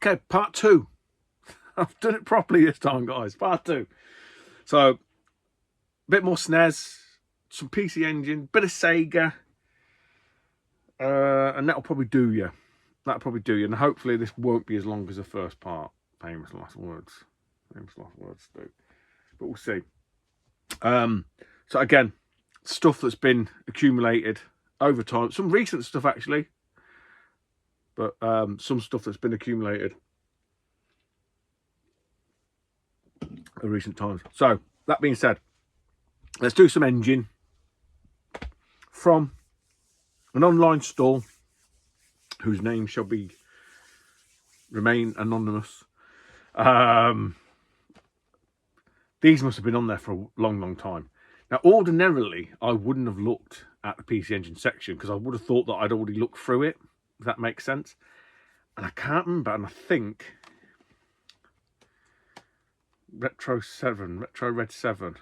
Okay, part 2. I've done it properly this time, guys. Part 2. So, a bit more SNES, some PC Engine, bit of Sega, and that'll probably do you. That'll probably do you. And hopefully this won't be as long as the first part. Famous last words. Famous last words, do. But we'll see. So again, stuff that's been accumulated over time. Some recent stuff, actually. But some stuff that's been accumulated in recent times. So, that being said, let's do some engine from an online store whose name shall remain anonymous. These must have been on there for a long time. Now, ordinarily, I wouldn't have looked at the PC Engine section because I would have thought that I'd already looked through it, if that makes sense. And I can't remember, and I think Retro Red 7.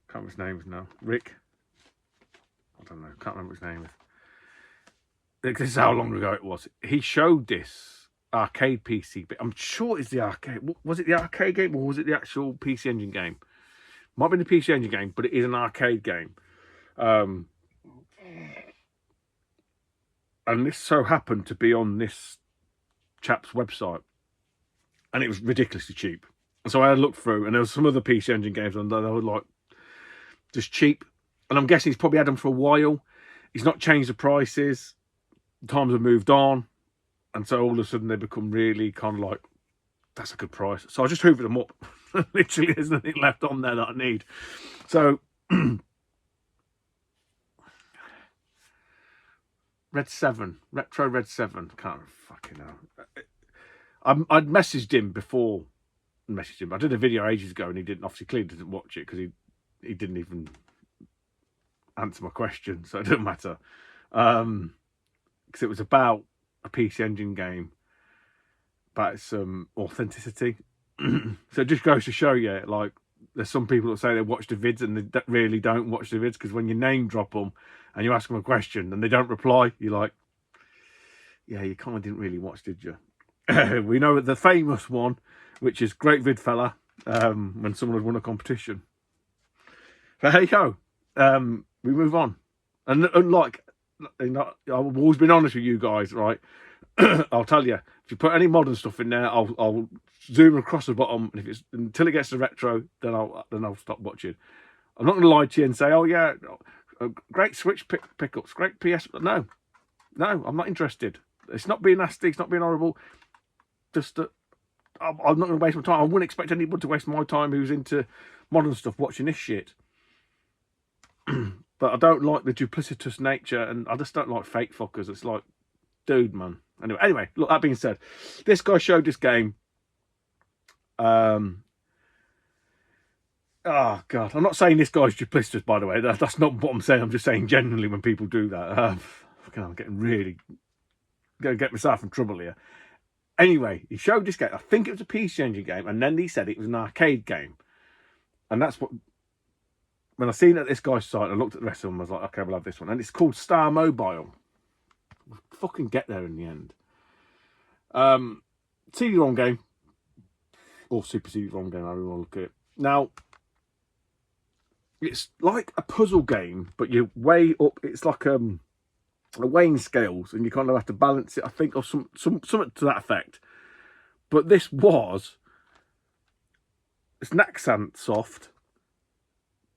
Can't remember his name now. Rick. I don't know. Can't remember his name. This is how long ago it was. He showed this arcade PC, but I'm sure it's the arcade. Was it the arcade game or was it the actual PC Engine game? Might be the PC Engine game, but it is an arcade game. And this so happened to be on this chap's website. And it was ridiculously cheap. And so I had looked through, and there was some other PC Engine games and they were like just cheap. And I'm guessing he's probably had them for a while. He's not changed the prices. Times have moved on. And so all of a sudden they become really kind of like, that's a good price. So I just hoovered them up. Literally, there's nothing left on there that I need. So Retro Red 7. Can't fucking know. I'd messaged him before. I did a video ages ago, and he didn't. Obviously, clearly didn't watch it because he didn't even answer my question, so it doesn't matter. Because it was about a PC Engine game, about some authenticity. So it just goes to show you, like, there's some people that say they watch the vids and they really don't watch the vids, because when you name drop them and you ask them a question and they don't reply, you're like, yeah, you kind of didn't really watch, did you? We know the famous one, which is Great Vid Fella, when someone had won a competition. But hey ho, we move on. And like, I've always been honest with you guys, right? I'll tell you, if you put any modern stuff in there, I'll zoom across the bottom, and if it's until it gets to retro, then I'll stop watching. I'm not going to lie to you and say, oh yeah, great Switch pickups, great PS. No, I'm not interested. It's not being nasty, it's not being horrible. Just that I'm not going to waste my time. I wouldn't expect anybody to waste my time who's into modern stuff watching this shit. But I don't like the duplicitous nature, and I just don't like fake fuckers. It's like, dude, man. Anyway, look, that being said, this guy showed this game. Oh, God. I'm not saying this guy's duplicitous, by the way. That's not what I'm saying. I'm just saying generally when people do that. I'm getting really... going to get myself in trouble here. Anyway, he showed this game. I think it was a PC Engine game, and then he said it was an arcade game. And that's what... When I seen it at this guy's site, I looked at the rest of them, I was like, okay, we'll have this one. And it's called Star Mobile. We'll fucking get there in the end. CD-ROM game. Or Super CD-ROM game, however you want to look at it. Now, it's like a puzzle game, but you weigh up... It's like a weighing scales, and you kind of have to balance it, I think, or something to that effect. But this was... It's Naxant soft...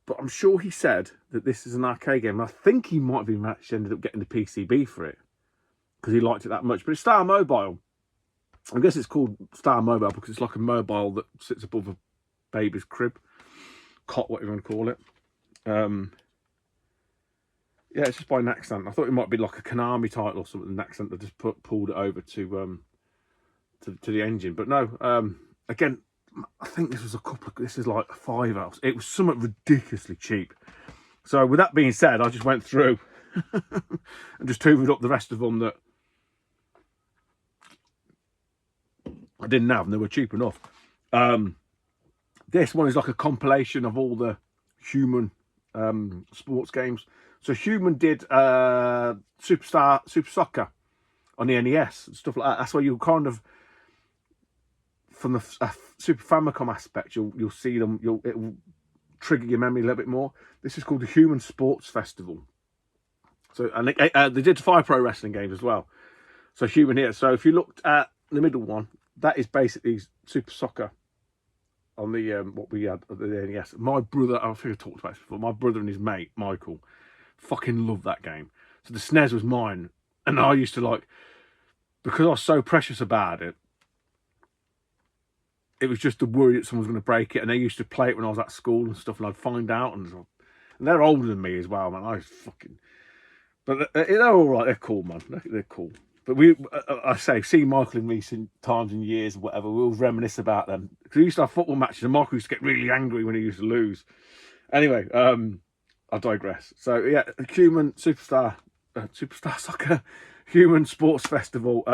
But I'm sure he said that this is an arcade game. And I think he might have even actually ended up getting the PCB for it, because he liked it that much. But it's Star Mobile. I guess it's called Star Mobile because it's like a mobile that sits above a baby's crib. Cot, whatever you want to call it. Yeah, it's just by Naxant. I thought it might be like a Konami title or something. Naxant that just pulled it over to the engine. But no, again... I think this was this is like £5. It was somewhat ridiculously cheap. So with that being said, I just went through and just hoovered up the rest of them that I didn't have, and they were cheap enough. This one is like a compilation of all the Human sports games. So Human did Super Soccer on the NES and stuff like that. That's where you kind of from the Super Famicom aspect, you'll see them. It will trigger your memory a little bit more. This is called the Human Sports Festival. So, and they did 5 pro wrestling games as well. So Human here. So if you looked at the middle one, that is basically Super Soccer on the what we had at the NES. My brother, I think I talked about this before. My brother and his mate Michael fucking loved that game. So the SNES was mine, and I used to like, because I was so precious about it. It was just the worry that someone was going to break it, and they used to play it when I was at school and stuff, and I'd find out, and they're older than me as well, man. I was fucking, but they're all right. They're cool, man. They're cool. But I say, see Michael in recent times and years or whatever, we'll reminisce about them. Because we used to have football matches, and Michael used to get really angry when he used to lose. Anyway, I digress. So yeah, Human Superstar Soccer, Human Sports Festival.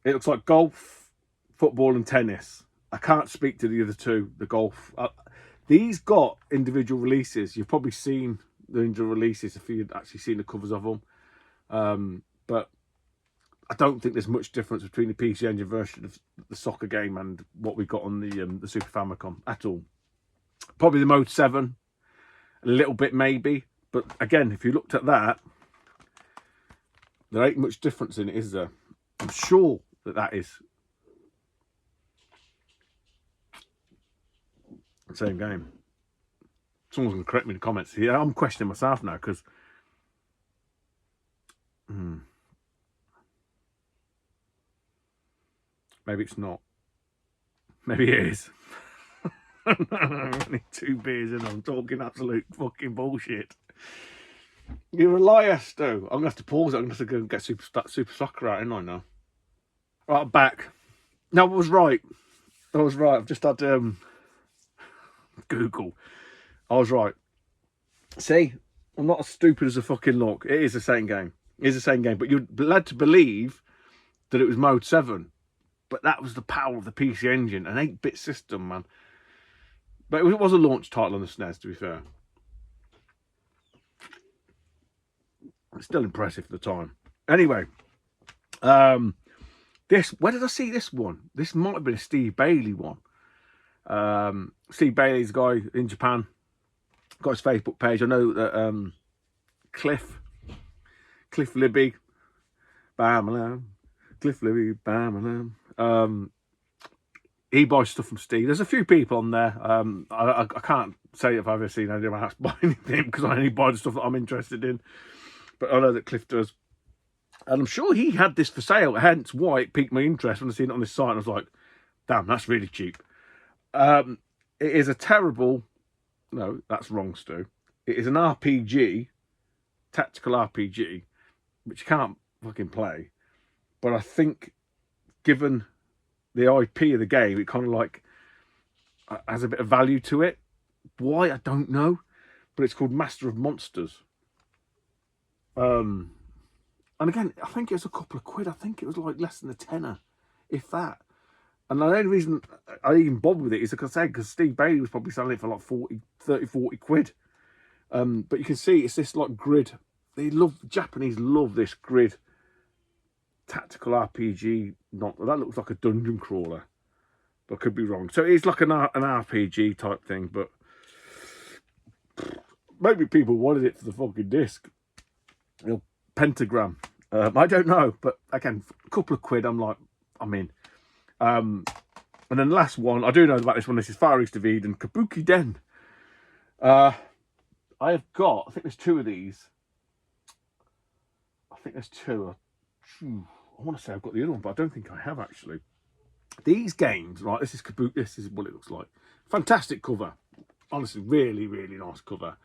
It looks like golf, football, and tennis. I can't speak to the other two. The golf. These got individual releases. You've probably seen the individual releases if you've actually seen the covers of them. But I don't think there's much difference between the PC Engine version of the soccer game and what we got on the Super Famicom at all. Probably the Mode 7, a little bit maybe. But again, if you looked at that, there ain't much difference in it, is there? I'm sure that is the same game. Someone's going to correct me in the comments. Yeah, I'm questioning myself now because... Maybe it's not. Maybe it is. I'm only 2 beers in. I'm talking absolute fucking bullshit. You're a liar, Stu. I'm going to have to pause it. I'm going to have to go and get Super Soccer out, ain't I, now? Right, I'm back. No, I was right. I've just had Google. I was right. See, I'm not as stupid as I fucking look. It is the same game. But you're led to believe that it was Mode 7. But that was the power of the PC Engine, an 8-bit system, man. But it was a launch title on the SNES, to be fair. It's still impressive for the time. Anyway, where did I see this one? This might have been a Steve Bailey one. Steve Bailey's a guy in Japan. Got his Facebook page. I know that Cliff Libby, Cliff Libby, he buys stuff from Steve. There's a few people on there. I can't say if I've ever seen anyone else buy anything because I only buy the stuff that I'm interested in. But I know that Cliff does. And I'm sure he had this for sale, hence why it piqued my interest when I seen it on this site. And I was like, damn, that's really cheap. It is a terrible... No, that's wrong, Stu. It is an RPG, tactical RPG, which you can't fucking play. But I think, given the IP of the game, it kind of like has a bit of value to it. Why, I don't know. But it's called Master of Monsters. And again, I think it was a couple of quid. I think it was like less than a tenner, if that. And the only reason I even bothered with it is, like I said, because Steve Bailey was probably selling it for like 40 quid. But you can see it's this like grid. Japanese love this grid tactical RPG. That looks like a dungeon crawler, but I could be wrong. So it's like an RPG type thing, but maybe people wanted it for the fucking disc. Pentagram. I don't know, but again, a couple of quid. I'm in. And then the last one, I do know about this one. This is Far East of Eden, Kabuki Den. I think there's 2 of these. I think there's 2. I want to say I've got the other one, but I don't think I have actually. These games, right? This is Kabuki. This is what it looks like. Fantastic cover. Honestly, really, really nice cover.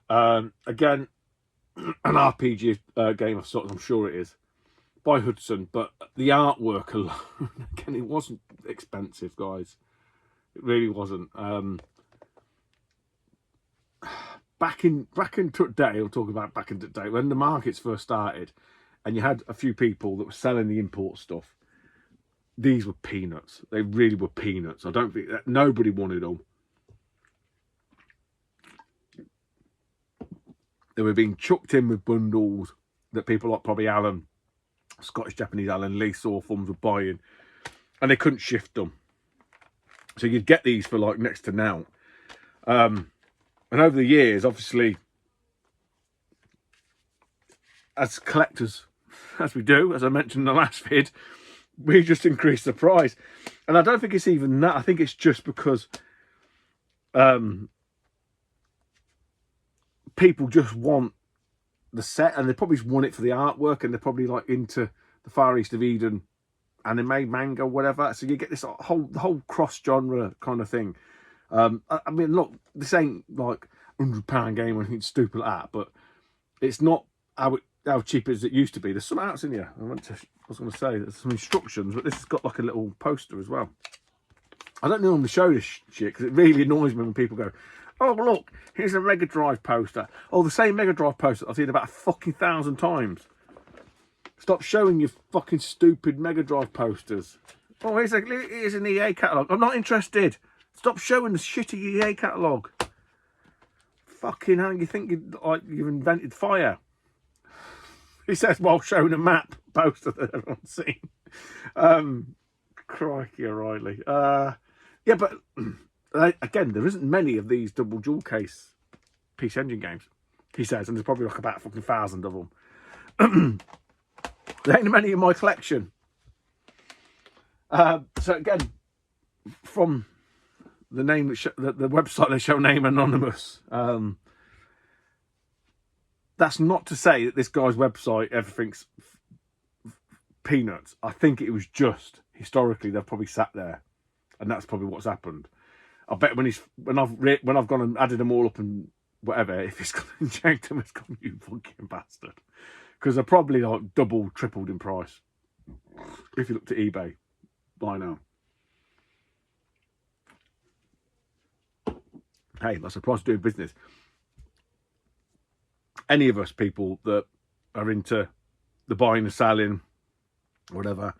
Again, an RPG game of sorts. I'm sure it is. By Hudson, but the artwork alone, again, it wasn't expensive, guys. It really wasn't. Back in day, I'll talk about back in the day, when the markets first started, and you had a few people that were selling the import stuff, these were peanuts. They really were peanuts. I don't think that nobody wanted them. They were being chucked in with bundles that people like probably Alan, Scottish Japanese Alan Lee saw thumbs were buying. and they couldn't shift them. So you'd get these for like next to now. And over the years, obviously, as collectors, as we do, as I mentioned in the last vid, we just increase the price. And I don't think it's even that. I think it's just because people just want the set, and they probably just want it for the artwork, and they're probably like into the Far East of Eden anime, manga, whatever. So you get this whole cross-genre kind of thing. I mean, look, this ain't like £100 game or anything stupid like that, but it's not how cheap as it used to be. There's some outs in here. I was going to say there's some instructions, but this has got like a little poster as well. I don't normally show this shit because it really annoys me when people go, "Oh look, here's a Mega Drive poster." Oh, the same Mega Drive poster I've seen about 1,000 times. Stop showing your fucking stupid Mega Drive posters. Oh, here's an EA catalogue. I'm not interested. Stop showing the shitty EA catalogue. Fucking hell, you think you've invented fire? He says while showing a map poster that everyone's seen. Crikey O'Reilly. Yeah, but again, there isn't many of these double dual case PC Engine games, he says, and there's probably like about 1,000 of them. There ain't many in my collection. So again, from the name the website they show name anonymous. That's not to say that this guy's website everything's peanuts. I think it was just historically they've probably sat there, and that's probably what's happened. I bet when I've gone and added them all up and whatever, if he's gone and checked them, it's gone, "You fucking bastard," because they're probably like double, tripled in price if you looked at eBay by now. Hey, that's the price of doing business. Any of us people that are into the buying, the selling, whatever,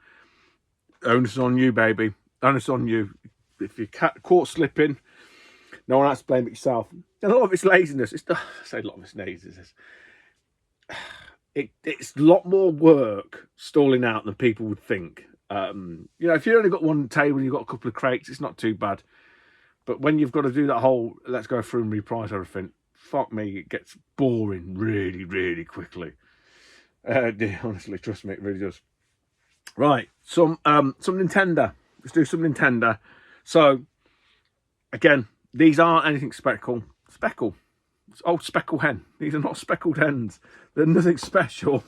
onus on you, baby. Onus on you. If you're caught slipping, no one has to blame it yourself. And a lot of it's laziness. I say a lot of it's laziness. It's a lot more work stalling out than people would think. You know, if you've only got one table and you've got a couple of crates, it's not too bad. But when you've got to do that whole, let's go through and reprice everything, fuck me, it gets boring really, really quickly. Honestly, trust me, it really does. Right, some Nintendo. Let's do some Nintendo. So, again, these aren't anything speckle. It's old speckle hen. These are not speckled hens. They're nothing special.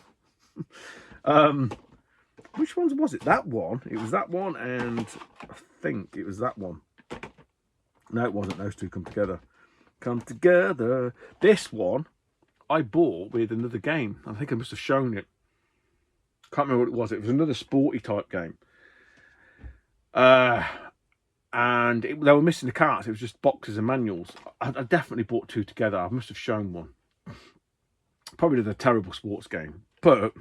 Which ones was it? That one. It was that one, and I think it was that one. No, it wasn't. Those two come together. This one I bought with another game. I think I must have shown it. Can't remember what it was. It was another sporty type game. And they were missing the carts. It was just boxes and manuals. I definitely bought two together. I must have shown one. Probably a terrible sports game. But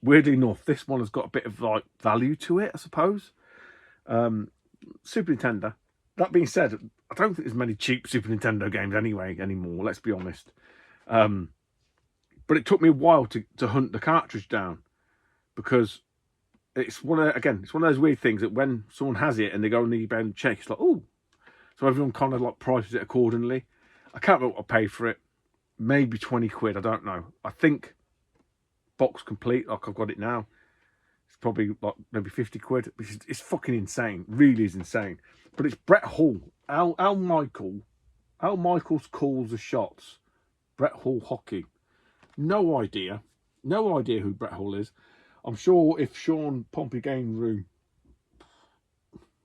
weirdly enough, this one has got a bit of like value to it, I suppose. Super Nintendo. That being said, I don't think there's many cheap Super Nintendo games anymore, let's be honest. But it took me a while to hunt the cartridge down, because it's one of those weird things that when someone has it and they go on eBay and check, it's like, oh, so everyone kind of like prices it accordingly. I can't remember what I paid for it. Maybe 20 quid, I don't know. I think box complete, like I've got it now, it's probably like maybe 50 quid, which is it's fucking insane. Really is insane. But it's Brett Hull. Al Michaels calls the shots. Brett Hull hockey. No idea who Brett Hull is. I'm sure if Sean Pompey Game Room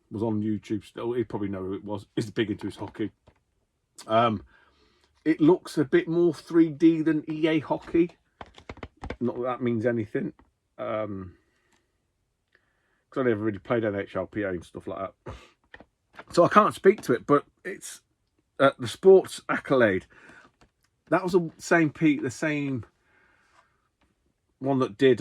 was on YouTube still, he'd probably know who it was. He's big into his hockey. It looks a bit more 3D than EA hockey. Not that that means anything. Because I never really played NHLPA and stuff like that. So I can't speak to it, but it's the Sports Accolade. That was the same one that did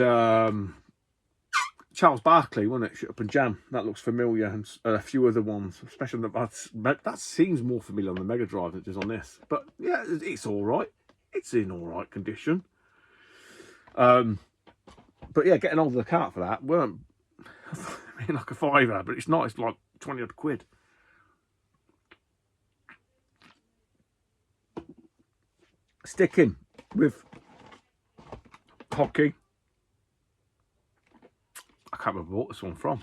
Charles Barkley, wasn't it? Shut Up and Jam. That looks familiar, and a few other ones, especially that seems more familiar on the Mega Drive than it is on this. But yeah, it's all right. It's in all right condition. But yeah, getting hold of the cart for that weren't like a fiver, but it's not. It's like 20 odd quid. Sticking with hockey. I can't remember what this one from.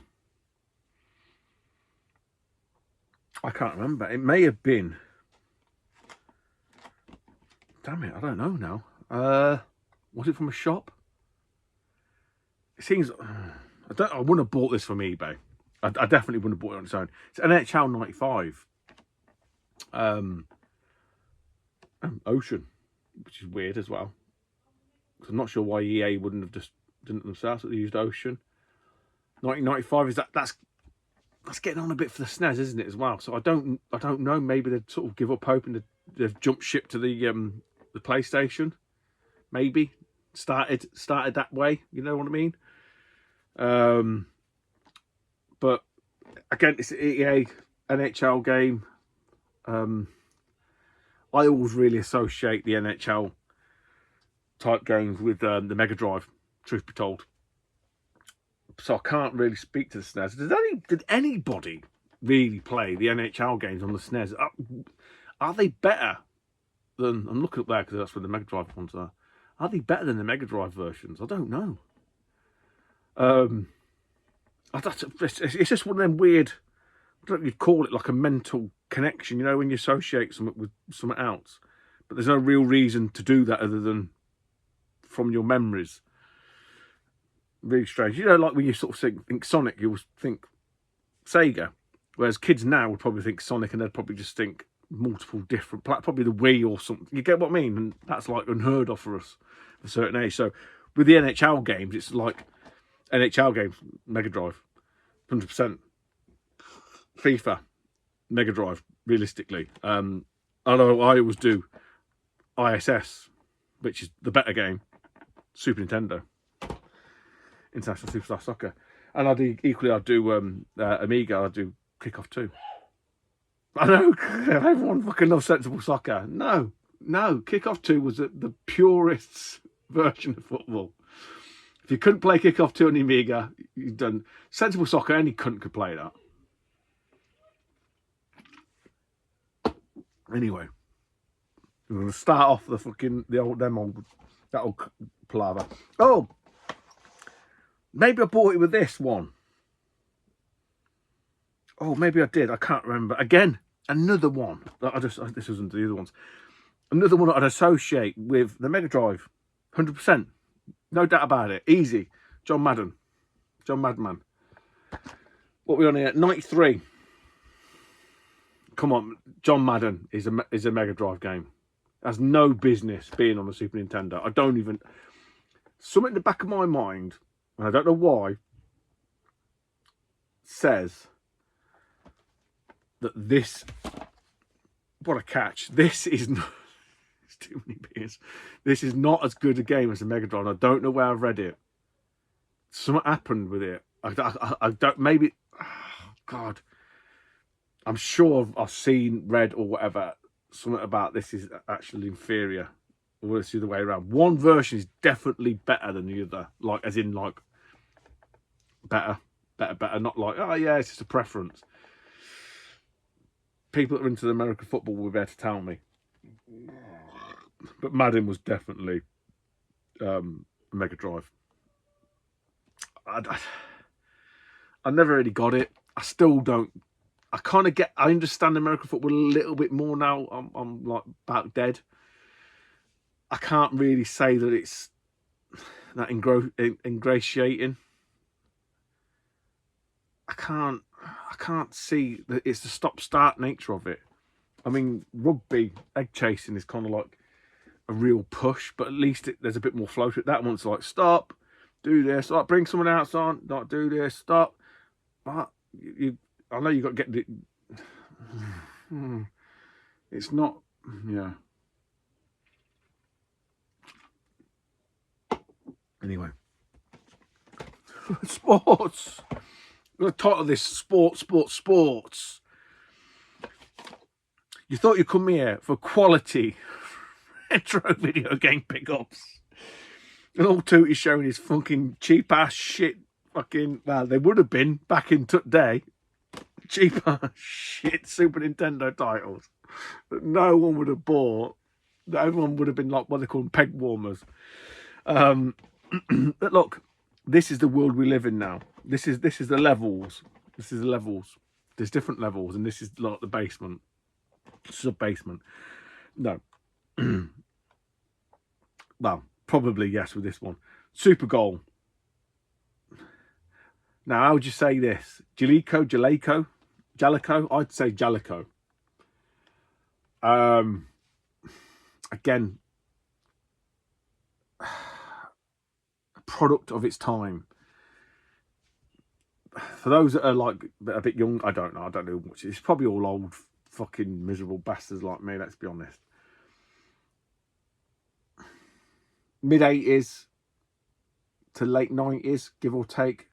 I can't remember. It may have been. Damn it, I don't know now. Was it from a shop? It seems. I wouldn't have bought this from eBay. I definitely wouldn't have bought it on its own. It's an NHL 95. Ocean, which is weird as well. I'm not sure why EA wouldn't have just done it themselves. But they used Ocean. 1995 is that's getting on a bit for the SNES, isn't it, as well? So I don't know. Maybe they'd sort of give up hope and they've jumped ship to the PlayStation. Maybe started that way. You know what I mean? But again, it's an EA NHL game. I always really associate the NHL type games with the Mega Drive, truth be told. So I can't really speak to the SNES. Did anybody really play the NHL games on the SNES? Are they better than... I'm looking up there because that's where the Mega Drive ones are. Are they better than the Mega Drive versions? I don't know. It's just one of them weird... I don't know if you'd call it like a mental connection, you know, when you associate something with something else. But there's no real reason to do that other than from your memories. Really strange. You know, like when you sort of think Sonic, you always think Sega. Whereas kids now would probably think Sonic and they'd probably just think multiple different, probably the Wii or something. You get what I mean? And that's like unheard of for us at a certain age. So with the NHL games, it's like NHL games, Mega Drive, 100%. FIFA, Mega Drive, realistically. Although I always do ISS, which is the better game, Super Nintendo, International Superstar Soccer. And I'd do Amiga, I'd do Kickoff 2. I know, everyone fucking loves Sensible Soccer. No, Kickoff 2 was the purest version of football. If you couldn't play Kickoff 2 on the Amiga, you've done Sensible Soccer, any cunt could play that. Anyway, we're going to start off that old palaver. Oh, maybe I bought it with this one. Oh, maybe I did. I can't remember. Again, another one. This wasn't the other ones. Another one that I'd associate with the Mega Drive. 100%. No doubt about it. Easy. John Madden. John Madman. What are we on here? 93. Come on, John Madden is a Mega Drive game. Has no business being on the Super Nintendo. I don't even... Something in the back of my mind, and I don't know why, says that this... What a catch. This is not... It's too many beers. This is not as good a game as the Mega Drive. I don't know where I've read it. Something happened with it. I don't... Maybe... Oh, God... I'm sure I've seen, read, or whatever, something about this is actually inferior. Or it's the other way around. One version is definitely better than the other. Like, as in, like, better. Not like, oh, yeah, it's just a preference. People that are into the American football will be able to tell me. But Madden was definitely Mega Drive. I never really got it. I still don't. I understand American football a little bit more now. I'm like about dead. I can't really say that it's that ingratiating. I can't see that it's the stop-start nature of it. I mean, rugby, egg chasing is kind of like a real push, but at least there's a bit more flow to it. That one's like, stop, do this, like, bring someone else on, not do this, stop. But I know you've got to get the... It's not... Yeah. Anyway. Sports. I'm going to title this Sports. You thought you'd come here for quality retro video game pickups. And all Tooty's showing his fucking cheap-ass shit fucking, well, they would have been back in today. Cheaper shit Super Nintendo titles that no one would have bought. That everyone would have been like what they call them, peg warmers. But look, this is the world we live in now. This is the levels. This is the levels. There's different levels, and this is like the basement, sub basement. No, well, probably yes with this one. Super Goal. Now, how would you say this? Jalico? I'd say Jalico. Again, a product of its time. For those that are like a bit young, I don't know much. It's probably all old fucking miserable bastards like me, let's be honest. Mid-80s to late 90s, give or take.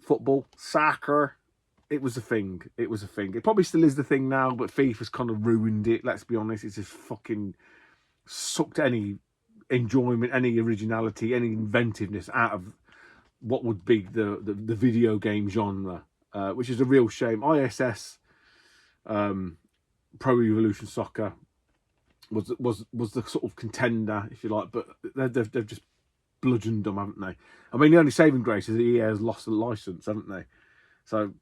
Football, soccer, it was a thing. It was a thing. It probably still is the thing now, but FIFA's kind of ruined it, let's be honest. It's just fucking sucked any enjoyment, any originality, any inventiveness out of what would be the video game genre, which is a real shame. ISS, Pro Evolution Soccer, was the sort of contender, if you like, but they've just bludgeoned them, haven't they? I mean, the only saving grace is that EA has lost the license, haven't they? So,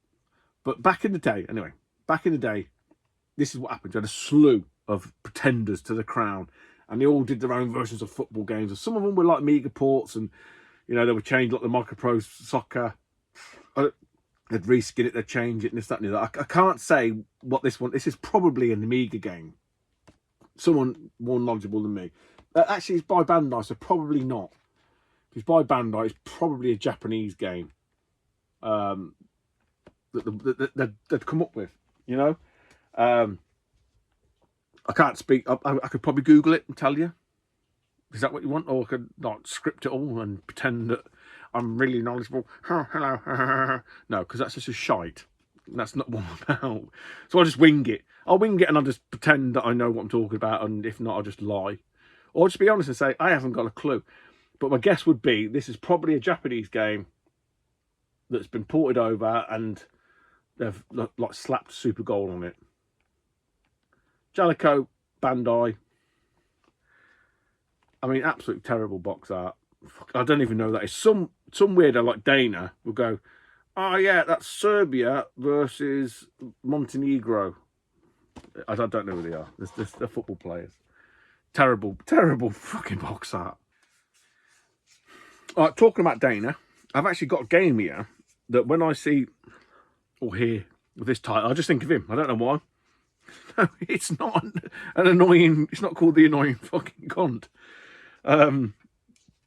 but back in the day, anyway, this is what happened. You had a slew of pretenders to the crown, and they all did their own versions of football games. And some of them were like Mega ports, and you know, they were changed like the Micro Pro Soccer. They'd reskin it, they'd change it, and this, that, and the other. I can't say what this one. This is probably an Amiga game. Someone more knowledgeable than me. Actually, it's by Bandai, so probably not. If it's by Bandai, it's probably a Japanese game that they'd come up with, you know. I can't speak. I could probably Google it and tell you. Is that what you want? Or I could not script it all and pretend that I'm really knowledgeable. Hello. No, because that's just a shite. That's not what I'm about. So I'll just wing it. I'll wing it and I'll just pretend that I know what I'm talking about. And if not, I'll just lie. Or just be honest and say, I haven't got a clue. But my guess would be this is probably a Japanese game that's been ported over and they've like slapped Super Goal on it. Jalico, Bandai. I mean, absolutely terrible box art. I don't even know that is. Some weirdo like Dana will go, oh yeah, that's Serbia versus Montenegro. I don't know who they are. They're football players. Terrible fucking box art. All right, talking about Dana, I've actually got a game here that when I see or hear with this title, I just think of him. I don't know why. No, it's not an annoying. It's not called the annoying fucking cunt.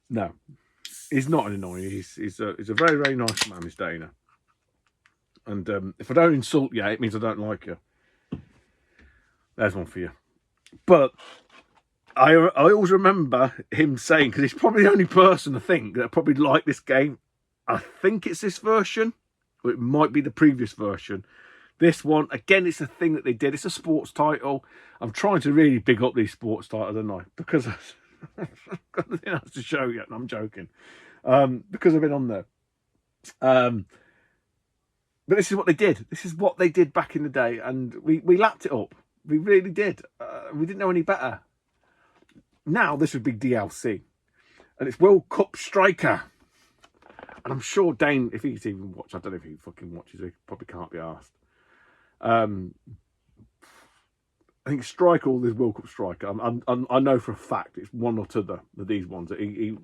No, he's not an annoying. He's a very, very nice man, this Dana. And if I don't insult you, it means I don't like you. There's one for you. But I always remember him saying, because he's probably the only person I think that probably liked this game. I think it's this version, or it might be the previous version. This one, again, it's a thing that they did. It's a sports title. I'm trying to really big up these sports titles, don't I? Because I've got nothing else to show yet, and I'm joking. Because I've been on there. But this is what they did. This is what they did back in the day, and we lapped it up. We really did. We didn't know any better. Now this would be DLC, and it's World Cup Striker. And I'm sure Dane, if he's even watched, I don't know if he fucking watches. He probably can't be asked. I think Striker, all this World Cup Striker. I know for a fact it's one or two of these ones that he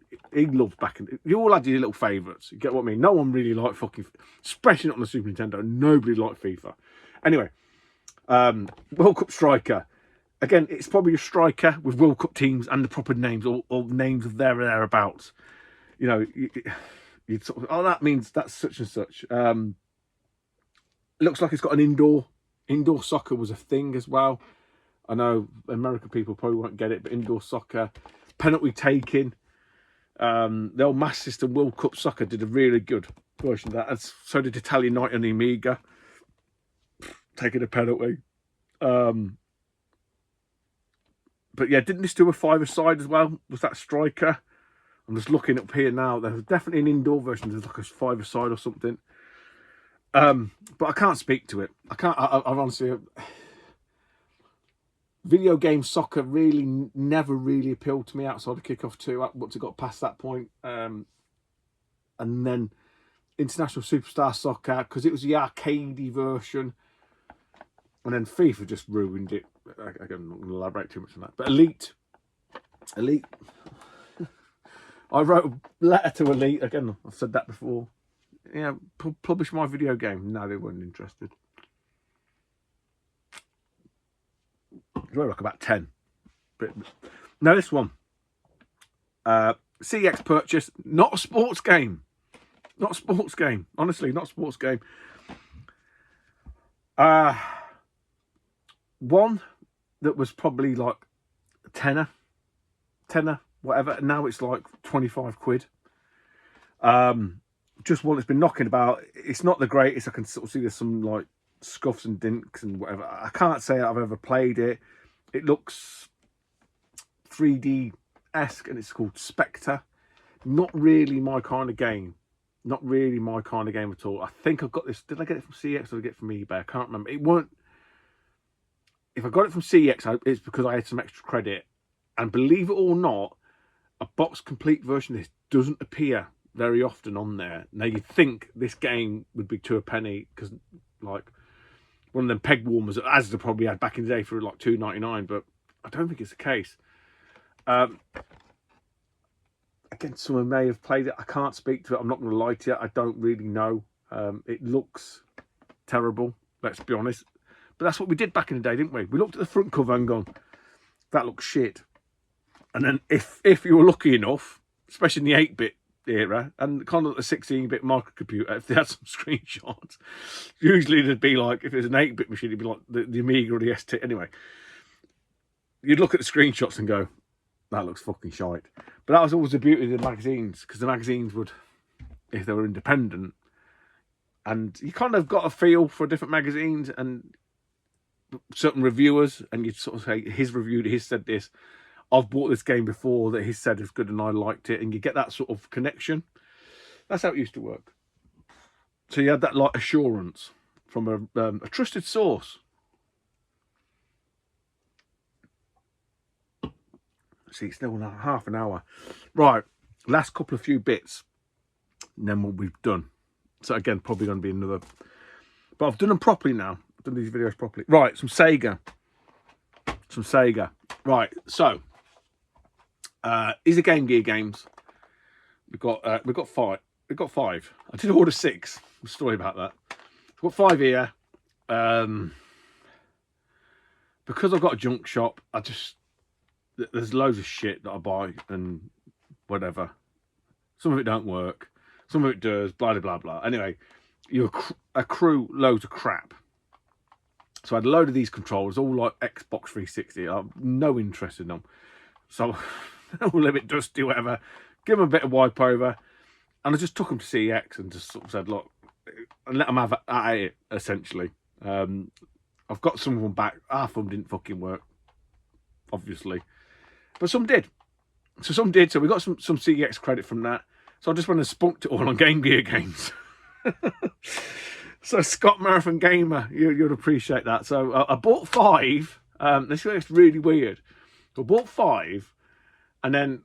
loves back in. You all had your little favourites. You get what I mean? No one really liked fucking, especially not on the Super Nintendo. Nobody liked FIFA. Anyway, World Cup Striker. Again, it's probably a striker with World Cup teams and the proper names, or names of thereabouts. You know, you'd sort of, oh, that means that's such and such. It looks like it's got an indoor soccer was a thing as well. I know American people probably won't get it, but indoor soccer, penalty taking. The old Master System World Cup Soccer did a really good version of that, and so did Italian Night on the Amiga, taking a penalty. But yeah, didn't this do a 5-a-side as well? Was that striker? I'm just looking up here now. There's definitely an indoor version. There's like a 5-a-side or something. But I can't speak to it. I can't. I've honestly, video game soccer really never really appealed to me outside of Kickoff 2. Once it got past that point, and then International Superstar Soccer, because it was the arcadey version, and then FIFA just ruined it. I'm not going to elaborate too much on that. But Elite. I wrote a letter to Elite. Again, I've said that before. Yeah, publish my video game. No, they weren't interested. I wrote like about 10. But no, this one. CX purchase, not a sports game. Not a sports game. Honestly, not a sports game. One that was probably like a tenner, whatever. Now it's like 25 quid. Just one that's been knocking about. It's not the greatest. I can sort of see there's some like scuffs and dinks and whatever. I can't say I've ever played it. It looks 3D-esque and it's called Spectre. Not really my kind of game. Not really my kind of game at all. I think I've got this. Did I get it from CX or did I get it from eBay? I can't remember. It weren't. If I got it from CX, it's because I had some extra credit. And believe it or not, a box complete version of this doesn't appear very often on there. Now you'd think this game would be to a penny because like one of them peg warmers, as they probably had back in the day for like $2.99, but I don't think it's the case. Again, someone may have played it. I can't speak to it. I'm not going to lie to you. I don't really know. It looks terrible, let's be honest. But that's what we did back in the day, didn't we? We looked at the front cover and gone, that looks shit. And then if you were lucky enough, especially in the 8-bit era, and kind of the 16-bit microcomputer, if they had some screenshots, usually there'd be like, if it was an 8-bit machine, it'd be like the Amiga or the ST. Anyway, you'd look at the screenshots and go, that looks fucking shite. But that was always the beauty of the magazines, because the magazines would, if they were independent, and you kind of got a feel for different magazines and certain reviewers, and you'd sort of say, his reviewed, he said this, I've bought this game before that he said is good and I liked it, and you get that sort of connection. That's how it used to work. So you had that like assurance from a trusted source. See, it's still half an hour. Right, last couple of few bits, and then what we've done. So again, probably going to be another, but I've done them properly now. I've done these videos properly. Right, some Sega. Right, so these are Game Gear games. We've got 5. We've got 5. I did order 6. A story about that. We've got 5 here. Because I've got a junk shop, there's loads of shit that I buy and whatever. Some of it don't work. Some of it does. Blah blah blah. Anyway, you accrue loads of crap. So I had a load of these controllers, all like Xbox 360. I'm no interest in them. So a little bit dusty, whatever. Give them a bit of wipe over. And I just took them to CEX and just sort of said, look, and let them have at it, essentially. I've got some of them back. Half of them didn't fucking work, obviously. But some did. So we got some CEX credit from that. So I just went and spunked it all on Game Gear games. So Scott Marathon Gamer, you'd appreciate that. So I bought 5. This is really weird. So I bought 5, and then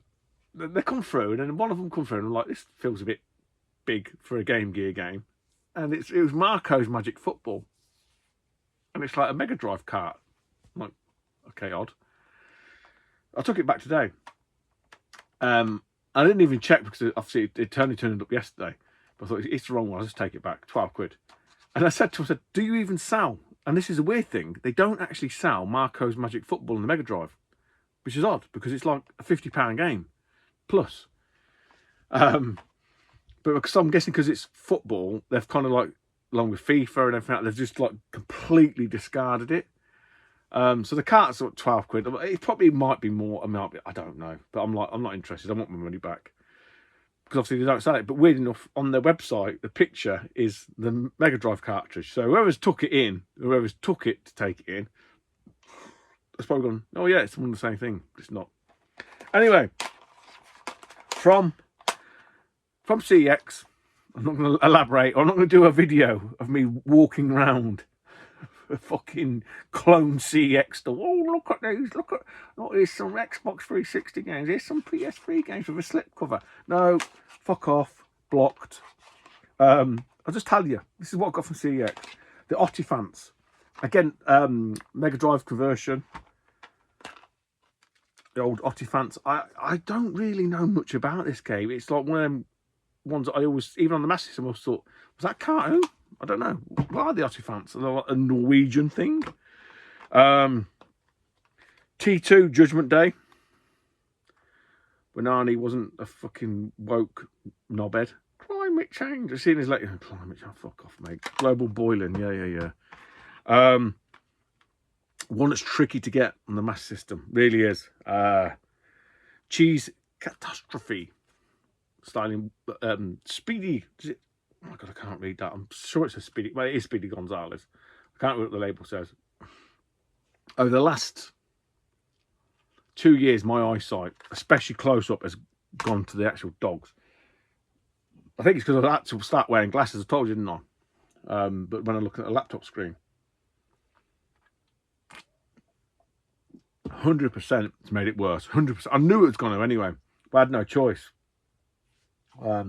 they come through, and then one of them come through, and I'm like, this feels a bit big for a Game Gear game. And it was Marco's Magic Football. And it's like a Mega Drive cart. I'm like, okay, odd. I took it back today. I didn't even check because obviously it only turned up yesterday. But I thought, it's the wrong one, I'll just take it back. 12 quid. And I said to him, do you even sell? And this is a weird thing. They don't actually sell Marco's Magic Football in the Mega Drive, which is odd because it's like a £50 game plus. But because I'm guessing because it's football, they've kind of like, along with FIFA and everything, they've just like completely discarded it. So the cart's at 12 quid. It probably might be more. I don't know. But I'm not interested. I want my money back. Because obviously they don't sell it. But weird enough, on their website, the picture is the Mega Drive cartridge. So whoever's took it to take it in, it's probably gone, oh yeah, it's one of the same thing. It's not. Anyway, from CX. I'm not going to elaborate. I'm not going to do a video of me walking around a fucking clone CX store. Oh, look at these. Look, here's some Xbox 360 games. Here's some PS3 games with a slipcover. No, fuck off. Blocked. I'll just tell you. This is what I got from CX. The Otifants. Again, Mega Drive conversion. The old Otifants. I don't really know much about this game. It's like one of them ones that I always, even on the Master System, I always thought, was that cartoon? I don't know. What are the Otifants? Are they like a Norwegian thing? T2 Judgment Day. When Arnie wasn't a fucking woke knobhead. Climate change. I've seen his later. Climate change. Fuck off, mate. Global boiling. Yeah. One that's tricky to get on the Master System. Really is. Cheese Catastrophe. Styling. Speedy. Oh my God, I can't read that. I'm sure it's a Speedy. Well, it is Speedy Gonzalez. I can't read what the label says. Over the last 2 years, my eyesight, especially close up, has gone to the actual dogs. I think it's because I had to start wearing glasses. I told you, didn't I? But when I look at a laptop screen, 100% it's made it worse. 100%. I knew it was going to anyway, but I had no choice. But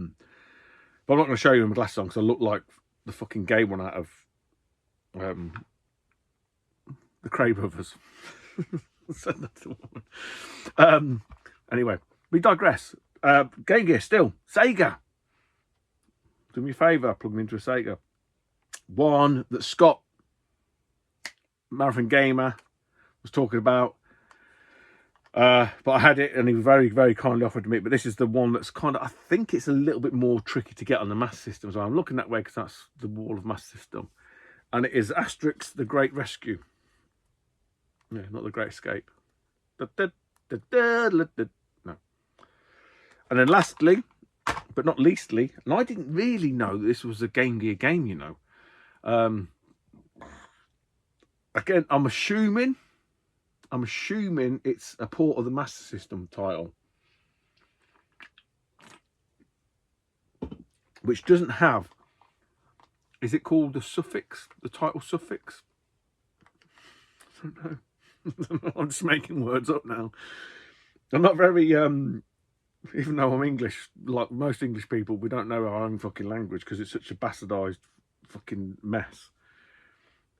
I'm not going to show you my glasses on because I look like the fucking gay one out of the Cray Brothers. Anyway, we digress. Game Gear still. Sega. Do me a favour, plug me into a Sega. One that Scott, Marathon Gamer, was talking about. But I had it and he was very, very kindly offered to me. But this is the one that's kind of, I think it's a little bit more tricky to get on the Master System. So I'm looking that way because that's the wall of Master System. And it is Asterix The Great Rescue. Yeah, not The Great Escape. No. And then lastly, but not leastly, and I didn't really know that this was a Game Gear game, you know. Again, I'm assuming it's a port of the Master System title, which doesn't have, is it called the suffix, the title suffix? I don't know. I'm just making words up now. I'm not very, even though I'm English, like most English people, we don't know our own fucking language because it's such a bastardized fucking mess.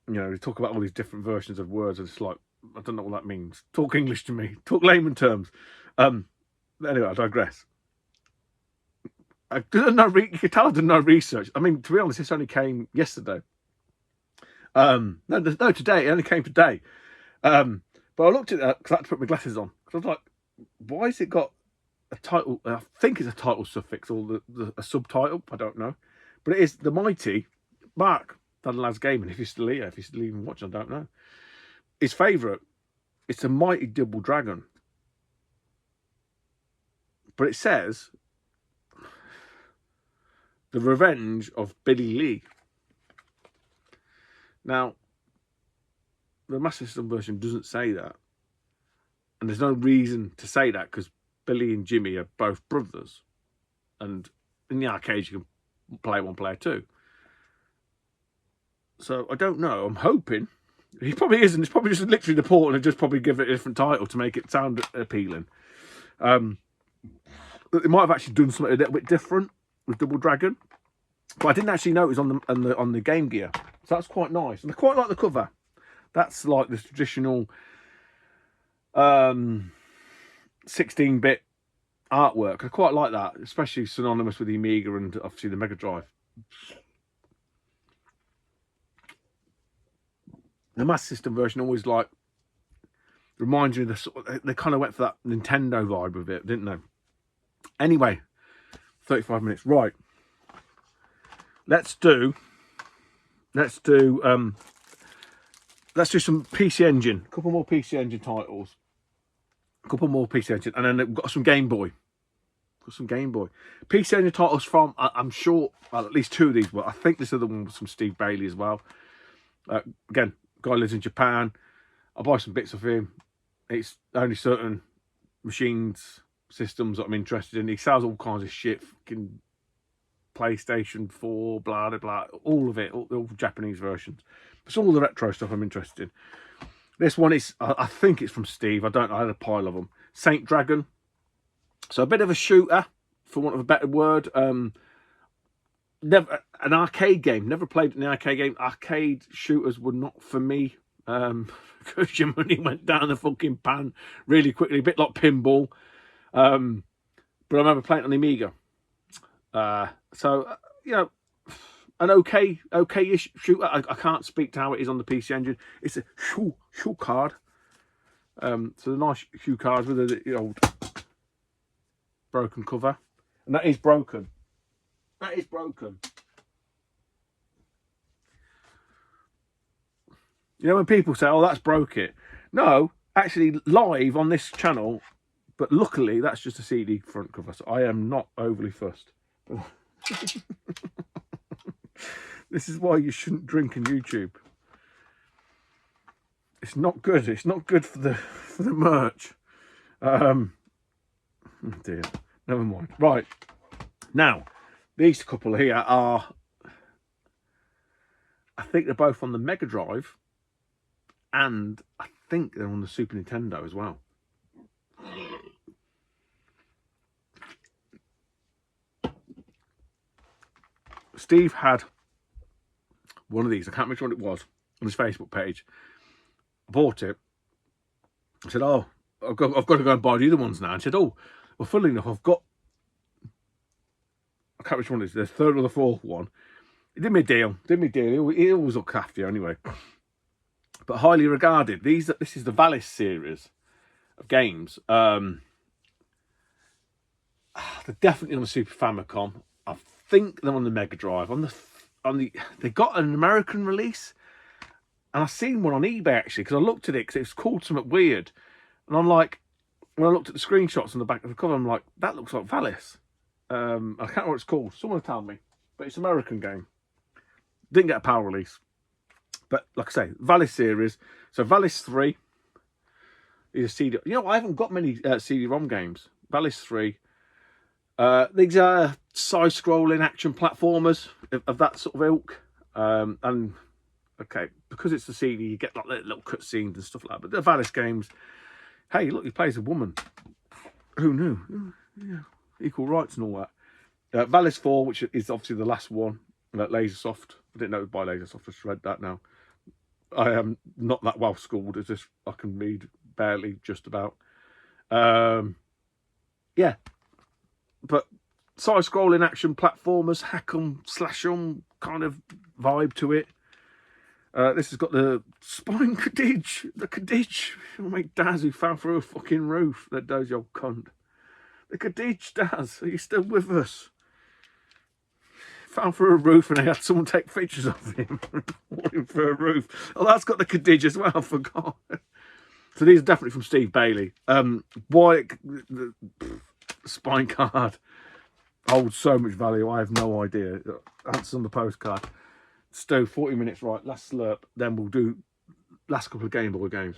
You know, we talk about all these different versions of words and it's like, I don't know what that means. Talk English to me. Talk layman terms. Anyway, I digress. I didn't know, you could tell I did no research. I mean, to be honest, this only came yesterday. No, today. It only came today. But I looked at that because I had to put my glasses on. Because I was like, why has it got a title? I think it's a title suffix or a subtitle. I don't know. But it is The Mighty Mark, Doncaster Gaming. If you're still here, if you're still even watching, I don't know. His favourite, it's a Mighty Double Dragon. But it says, The Revenge of Billy Lee. Now, the Master System version doesn't say that. And there's no reason to say that because Billy and Jimmy are both brothers. And in the arcade, you can play one, player two. So I don't know. I'm hoping. He probably isn't. It's probably just literally the port and just probably give it a different title to make it sound appealing. But they might have actually done something a little bit different with Double Dragon. But I didn't actually know it was on the Game Gear. So that's quite nice. And I quite like the cover. That's like the traditional 16-bit artwork. I quite like that, especially synonymous with the Amiga and obviously the Mega Drive. The Master System version always like reminds me of they kind of went for that Nintendo vibe with it, didn't they? Anyway, 35 minutes. Right. Let's do some PC Engine. A couple more PC Engine titles. A couple more PC Engine. And then we've got some Game Boy. PC Engine titles from, I'm sure, well, at least two of these. Well, I think this other one was from Steve Bailey as well. Again, guy lives in Japan. I'll buy some bits of him. It's only certain machines systems that I'm interested in. He sells all kinds of shit, fucking PlayStation 4, blah, blah, blah, all of it, all Japanese versions. It's all the retro stuff I'm interested in. This one is, I think it's from Steve. I had a pile of them. Saint Dragon. So a bit of a shooter, for want of a better word. Never an arcade game. Never played an arcade game. Arcade shooters were not for me. Because your money went down the fucking pan really quickly, a bit like pinball. But I remember playing on the Amiga. You know, an okay-ish shooter. I can't speak to how it is on the PC Engine. It's a Shu card. So the nice Shu cards with the old broken cover, and that is broken. That is broken. You know when people say, "Oh, that's broke it." No, actually, live on this channel. But luckily, that's just a CD front cover, so I am not overly fussed. This is why you shouldn't drink on YouTube. It's not good. It's not good for the merch. Oh dear. Never mind. Right. Now, these couple here are, I think they're both on the Mega Drive, and I think they're on the Super Nintendo as well. Steve had one of these. I can't remember what it was on his Facebook page. I bought it. I said, "Oh, I've got to go and buy the other ones now." And he said, "Oh, well, funnily enough, I've got." I can't remember which one it is. The third or the fourth one. He did me a deal. He always looked after you anyway. But highly regarded. This is the Valis series of games. They're definitely on the Super Famicom. I think they're on the Mega Drive. They got an American release, and I seen one on eBay actually because I looked at it because it was called something weird, and I'm like, when I looked at the screenshots on the back of the cover, I'm like, that looks like Valis. I can't remember what it's called. Someone tell me, but it's an American game. Didn't get a PAL release, but like I say, Valis series. So Valis 3 is a CD. You know, I haven't got many CD-ROM games. Valis 3. These are side-scrolling action platformers of that sort of ilk. And okay, because it's the CD, you get like little cutscenes and stuff like that. But the Valis games, hey, look, he plays a woman. Who knew? Yeah, equal rights and all that. Valis 4, which is obviously the last one, Lasersoft. I didn't know it was by Lasersoft. I just read that now. I am not that well schooled. It's just I can read barely, just about. Yeah. But side-scrolling action platformers, hack 'em, slash 'em kind of vibe to it. This has got the spine Kadij. The Kadij. Oh, mate, Daz, who fell through a fucking roof. That does your cunt. The Kadij, Daz. Are you still with us? Fell through a roof and they had someone take pictures of him. Walking through a roof. Oh, that's got the Kadij as well, I forgot. So these are definitely from Steve Bailey. Why the spine card holds so much value, I have no idea. Answers on the postcard. Stu, 40 minutes, right, last slurp, then we'll do last couple of Game Boy games.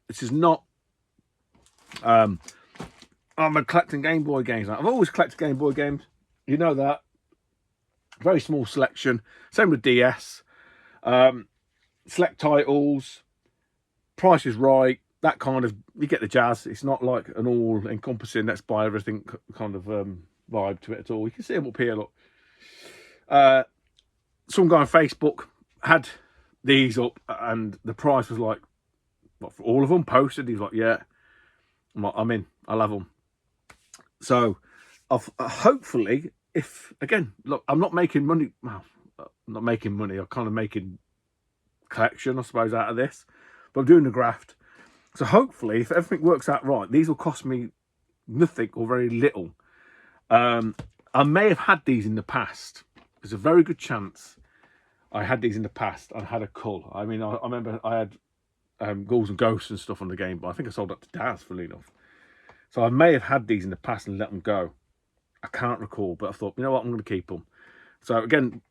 This is not I'm collecting Game Boy games. I've always collected Game Boy games, you know that. Very small selection, same with DS. Select titles, price is right, that kind of, you get the jazz. It's not like an all encompassing let's buy everything kind of vibe to it at all. You can see them up here, look. Some guy on Facebook had these up and the price was like, what, for all of them posted? He's like, yeah. I'm like, I'm in, I'll have them. So hopefully, if again, look, I'm not making money. Well, I'm not making money. I'm kind of making collection, I suppose, out of this. But I'm doing the graft. So hopefully, if everything works out right, these will cost me nothing or very little. I may have had these in the past. There's a very good chance I had these in the past and had a cull. I mean, I remember I had Ghouls and Ghosts and stuff on the game, but I think I sold that to Daz, funnily enough. So I may have had these in the past and let them go. I can't recall, but I thought, you know what, I'm going to keep them. So again,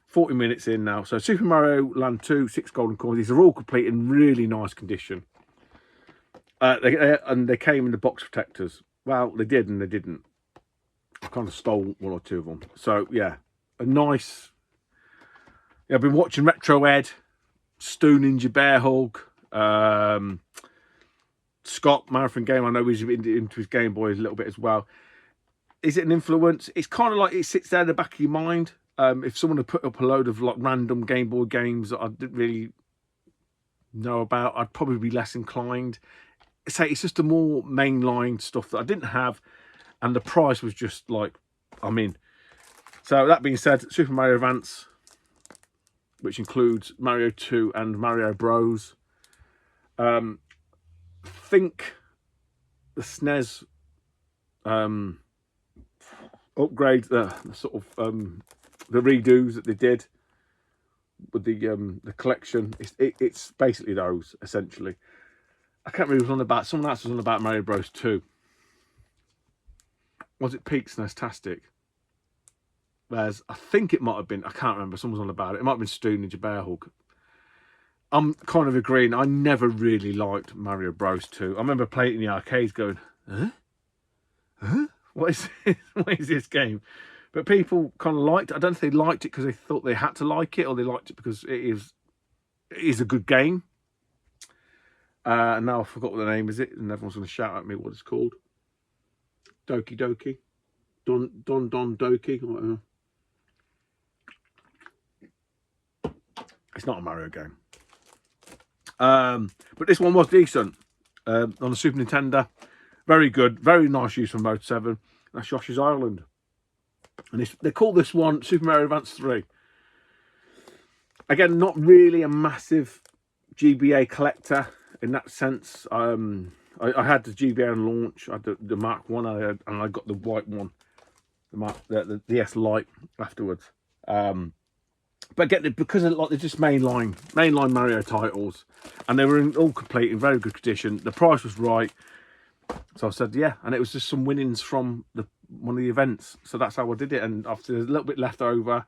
40 minutes in now. So Super Mario Land 2, 6 golden coins. These are all complete in really nice condition. And they came in the box protectors. Well, they did and they didn't. I kind of stole one or two of them. So yeah, a nice. Yeah, I've been watching Retro Ed, Stu Ninja Bear Hug, Scott Marathon Game. I know he's into his Game Boy a little bit as well. Is it an influence? It's kind of like it sits there in the back of your mind. If someone had put up a load of like random Game Boy games that I didn't really know about, I'd probably be less inclined. Say it's just a more mainline stuff that I didn't have, and the price was just like I'm in. So that being said, Super Mario Advance, which includes Mario 2 and Mario Bros. Think the SNES upgrade, the sort of the redos that they did with the collection. It's basically those essentially. I can't remember who was on about. Someone else was on about Mario Bros 2. Was it Peak SNES-tastic? Whereas I think it might have been, I can't remember, someone was on about it. It might have been Stu Ninja Bear Hug. I'm kind of agreeing. I never really liked Mario Bros 2. I remember playing it in the arcades going, huh? Huh? What is this? What is this game? But people kind of liked it. I don't think they liked it because they thought they had to like it, or they liked it because it is a good game. And now I forgot what the name is, and everyone's going to shout at me what it's called. Doki Doki. Don Doki. Whatever. It's not a Mario game. But this one was decent. On the Super Nintendo. Very good. Very nice use from Mode 7. That's Yoshi's Island. And they call this one Super Mario Advance 3. Again, not really a massive GBA collector in that sense. I had the GBA on launch. I had the Mark 1 and I got the white one. The DS Lite afterwards. But again, because they're just mainline Mario titles, and they were in all complete, in very good condition. The price was right, so I said yeah, and it was just some winnings from one of the events. So that's how I did it, and obviously there's a little bit left over,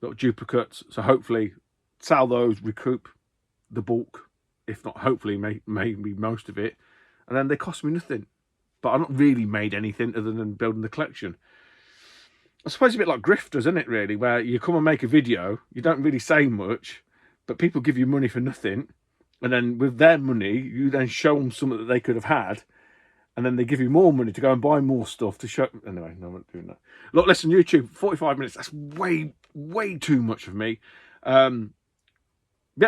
little duplicates. So hopefully sell those, recoup the bulk, if not hopefully maybe most of it, and then they cost me nothing. But I've not really made anything other than building the collection. I suppose it's a bit like grifters, isn't it, really? Where you come and make a video, you don't really say much, but people give you money for nothing. And then with their money, you then show them something that they could have had. And then they give you more money to go and buy more stuff to show. Anyway, no, I'm not doing that. Look, listen, YouTube, 45 minutes. That's way too much of me. Yeah,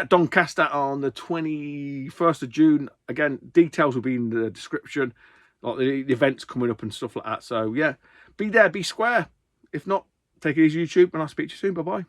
Doncaster on the 21st of June. Again, details will be in the description. Like the events coming up and stuff like that. So, yeah, be there, be square. If not, take it easy, YouTube, and I'll speak to you soon. Bye-bye.